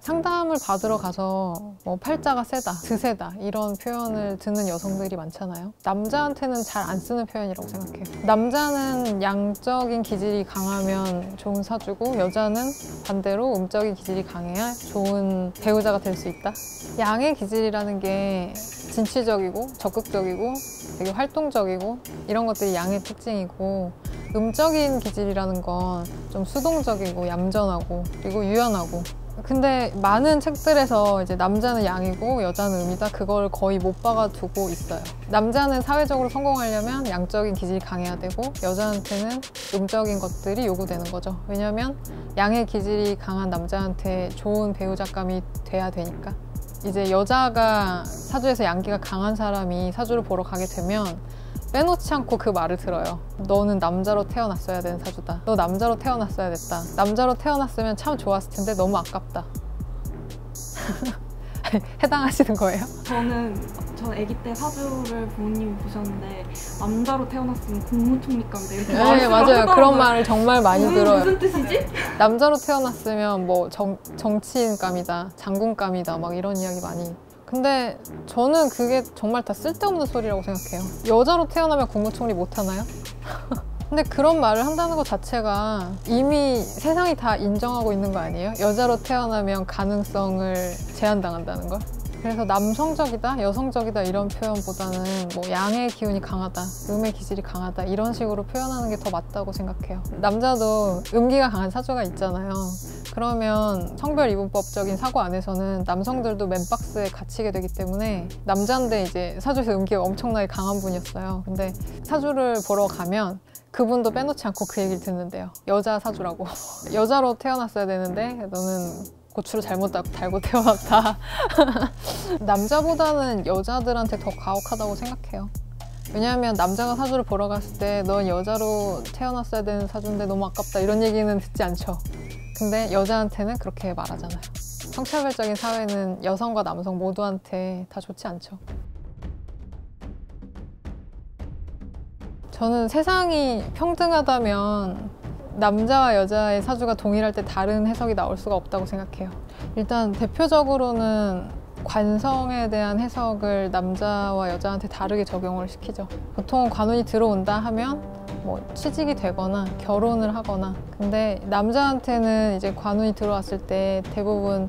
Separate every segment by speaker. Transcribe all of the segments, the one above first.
Speaker 1: 상담을 받으러 가서 뭐 팔자가 세다, 드세다 이런 표현을 듣는 여성들이 많잖아요. 남자한테는 잘 안 쓰는 표현이라고 생각해요. 남자는 양적인 기질이 강하면 좋은 사주고 여자는 반대로 음적인 기질이 강해야 좋은 배우자가 될 수 있다. 양의 기질이라는 게 진취적이고 적극적이고 되게 활동적이고 이런 것들이 양의 특징이고, 음적인 기질이라는 건 좀 수동적이고 얌전하고 그리고 유연하고. 근데 많은 책들에서 이제 남자는 양이고 여자는 음이다, 그걸 거의 못 박아두고 있어요. 남자는 사회적으로 성공하려면 양적인 기질이 강해야 되고 여자한테는 음적인 것들이 요구되는 거죠. 왜냐면 양의 기질이 강한 남자한테 좋은 배우자감이 돼야 되니까. 이제 여자가 사주에서 양기가 강한 사람이 사주를 보러 가게 되면 빼놓지 않고 그 말을 들어요. 너는 남자로 태어났어야 되는 사주다. 너 남자로 태어났어야 됐다. 남자로 태어났으면 참 좋았을 텐데 너무 아깝다. 해당하시는 거예요?
Speaker 2: 저는 아기 때 사주를 부모님이 보셨는데 남자로 태어났으면 국무총리감이다 이렇게
Speaker 1: 네, 맞아요. 그런 말을 정말 많이 들어요.
Speaker 2: 무슨 뜻이지?
Speaker 1: 남자로 태어났으면 뭐 정치인감이다, 장군감이다 막 이런 이야기 많이. 근데 저는 그게 정말 다 쓸데없는 소리라고 생각해요. 여자로 태어나면 국무총리 못하나요? 근데 그런 말을 한다는 것 자체가 이미 세상이 다 인정하고 있는 거 아니에요? 여자로 태어나면 가능성을 제한당한다는 걸? 그래서 남성적이다, 여성적이다 이런 표현보다는 뭐 양의 기운이 강하다, 음의 기질이 강하다 이런 식으로 표현하는 게 더 맞다고 생각해요. 남자도 음기가 강한 사주가 있잖아요. 그러면 성별이분법적인 사고 안에서는 남성들도 맨박스에 갇히게 되기 때문에, 남자인데 이제 사주에서 음기가 엄청나게 강한 분이었어요. 근데 사주를 보러 가면 그분도 빼놓지 않고 그 얘기를 듣는데요. 여자 사주라고. 여자로 태어났어야 되는데 너는 고추를 잘못 달고 태어났다. 남자보다는 여자들한테 더 가혹하다고 생각해요. 왜냐하면 남자가 사주를 보러 갔을 때 넌 여자로 태어났어야 되는 사주인데 너무 아깝다 이런 얘기는 듣지 않죠. 근데 여자한테는 그렇게 말하잖아요. 성차별적인 사회는 여성과 남성 모두한테 다 좋지 않죠. 저는 세상이 평등하다면 남자와 여자의 사주가 동일할 때 다른 해석이 나올 수가 없다고 생각해요. 일단 대표적으로는 관성에 대한 해석을 남자와 여자한테 다르게 적용을 시키죠. 보통 관운이 들어온다 하면 뭐 취직이 되거나 결혼을 하거나, 근데 남자한테는 이제 관운이 들어왔을 때 대부분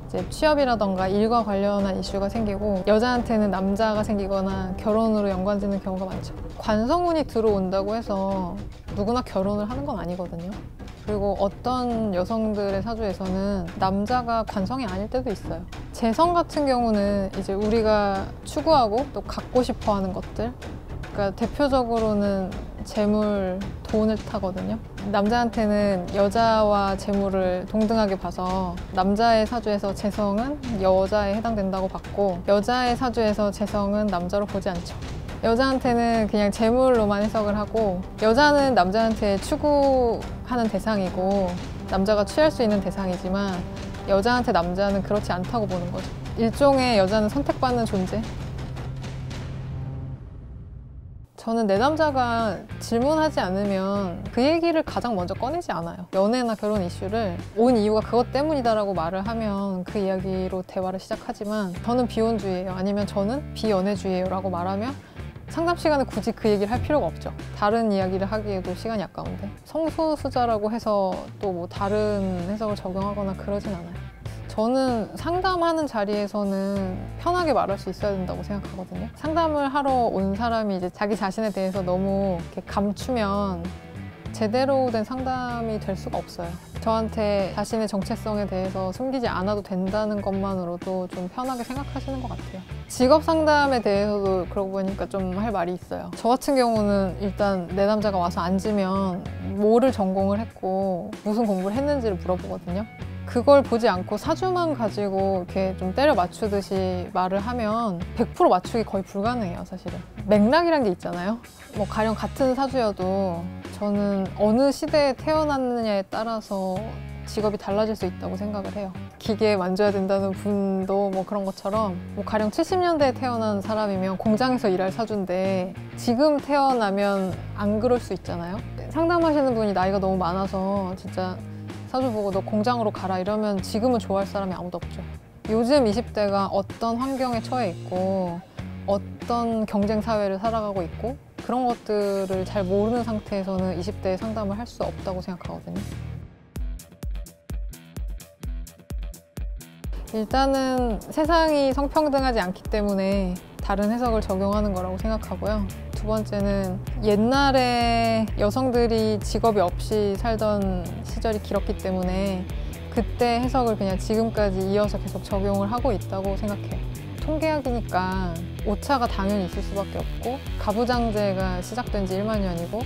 Speaker 1: 이제 취업이라던가 일과 관련한 이슈가 생기고, 여자한테는 남자가 생기거나 결혼으로 연관되는 경우가 많죠. 관성운이 들어온다고 해서 누구나 결혼을 하는 건 아니거든요. 그리고 어떤 여성들의 사주에서는 남자가 관성이 아닐 때도 있어요. 재성 같은 경우는 이제 우리가 추구하고 또 갖고 싶어 하는 것들, 그러니까 대표적으로는 재물, 돈을 타거든요. 남자한테는 여자와 재물을 동등하게 봐서 남자의 사주에서 재성은 여자에 해당된다고 봤고, 여자의 사주에서 재성은 남자로 보지 않죠. 여자한테는 그냥 재물로만 해석을 하고, 여자는 남자한테 추구하는 대상이고 남자가 취할 수 있는 대상이지만 여자한테 남자는 그렇지 않다고 보는 거죠. 일종의 여자는 선택받는 존재. 저는 내 남자가 질문하지 않으면 그 얘기를 가장 먼저 꺼내지 않아요. 연애나 결혼 이슈를 온 이유가 그것 때문이다라고 말을 하면 그 이야기로 대화를 시작하지만, 저는 비혼주의예요, 아니면 저는 비연애주의예요 라고 말하면 상담 시간에 굳이 그 얘기를 할 필요가 없죠. 다른 이야기를 하기에도 시간이 아까운데. 성소수자라고 해서 또 뭐 다른 해석을 적용하거나 그러진 않아요. 저는 상담하는 자리에서는 편하게 말할 수 있어야 된다고 생각하거든요. 상담을 하러 온 사람이 이제 자기 자신에 대해서 너무 이렇게 감추면 제대로 된 상담이 될 수가 없어요. 저한테 자신의 정체성에 대해서 숨기지 않아도 된다는 것만으로도 좀 편하게 생각하시는 것 같아요. 직업 상담에 대해서도 그러고 보니까 좀 할 말이 있어요. 저 같은 경우는 일단 내 남자가 와서 앉으면 뭐를 전공을 했고 무슨 공부를 했는지를 물어보거든요. 그걸 보지 않고 사주만 가지고 이렇게 좀 때려 맞추듯이 말을 하면 100% 맞추기 거의 불가능해요, 사실은. 맥락이란 게 있잖아요. 뭐 가령 같은 사주여도 저는 어느 시대에 태어났느냐에 따라서 직업이 달라질 수 있다고 생각을 해요. 기계에 만져야 된다는 분도 뭐 그런 것처럼, 뭐 가령 70년대에 태어난 사람이면 공장에서 일할 사주인데 지금 태어나면 안 그럴 수 있잖아요. 상담하시는 분이 나이가 너무 많아서 진짜 사주 보고 너 공장으로 가라 이러면 지금은 좋아할 사람이 아무도 없죠. 요즘 20대가 어떤 환경에 처해 있고 어떤 경쟁 사회를 살아가고 있고 그런 것들을 잘 모르는 상태에서는 20대에 상담을 할 수 없다고 생각하거든요. 일단은 세상이 성평등하지 않기 때문에 다른 해석을 적용하는 거라고 생각하고요. 두 번째는 옛날에 여성들이 직업이 없이 살던 시절이 길었기 때문에 그때 해석을 그냥 지금까지 이어서 계속 적용을 하고 있다고 생각해요. 통계학이니까 오차가 당연히 있을 수밖에 없고 가부장제가 시작된 지 1만 년이고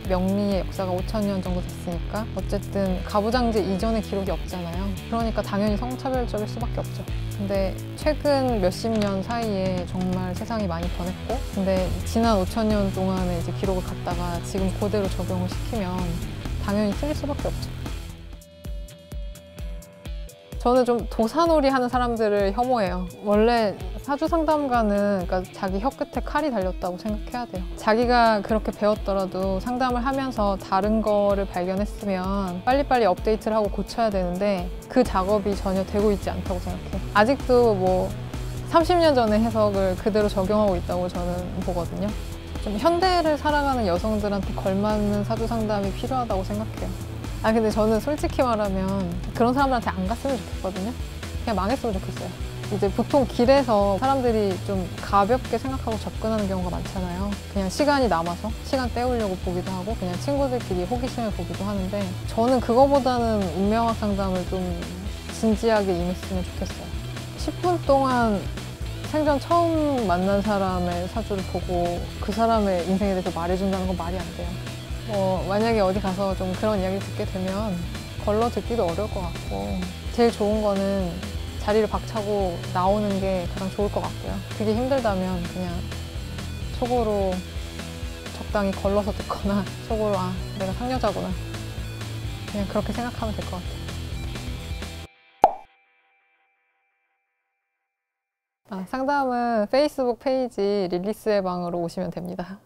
Speaker 1: 명리의 역사가 5,000년 정도 됐으니까 어쨌든 가부장제 이전의 기록이 없잖아요. 그러니까 당연히 성차별적일 수밖에 없죠. 근데 최근 몇십 년 사이에 정말 세상이 많이 변했고 근데 지난 5,000년 동안의 이제 기록을 갖다가 지금 그대로 적용을 시키면 당연히 틀릴 수밖에 없죠. 저는 좀 도사놀이 하는 사람들을 혐오해요. 원래 사주 상담가는 그러니까 자기 혀 끝에 칼이 달렸다고 생각해야 돼요. 자기가 그렇게 배웠더라도 상담을 하면서 다른 거를 발견했으면 빨리빨리 업데이트를 하고 고쳐야 되는데 그 작업이 전혀 되고 있지 않다고 생각해요. 아직도 뭐 30년 전의 해석을 그대로 적용하고 있다고 저는 보거든요. 좀 현대를 살아가는 여성들한테 걸맞는 사주 상담이 필요하다고 생각해요. 근데 저는 솔직히 말하면 그런 사람들한테 안 갔으면 좋겠거든요. 그냥 망했으면 좋겠어요. 이제 보통 길에서 사람들이 좀 가볍게 생각하고 접근하는 경우가 많잖아요. 그냥 시간이 남아서 시간 때우려고 보기도 하고 그냥 친구들끼리 호기심을 보기도 하는데 저는 그거보다는 운명학 상담을 좀 진지하게 임했으면 좋겠어요. 10분 동안 생전 처음 만난 사람의 사주를 보고 그 사람의 인생에 대해서 말해준다는 건 말이 안 돼요. 만약에 어디 가서 좀 그런 이야기를 듣게 되면 걸러 듣기도 어려울 것 같고 제일 좋은 거는 자리를 박차고 나오는 게 가장 좋을 것 같고요. 그게 힘들다면 그냥 속으로 적당히 걸러서 듣거나 속으로 내가 상여자구나 그냥 그렇게 생각하면 될 것 같아요. 상담은 페이스북 페이지 릴리스의 방으로 오시면 됩니다.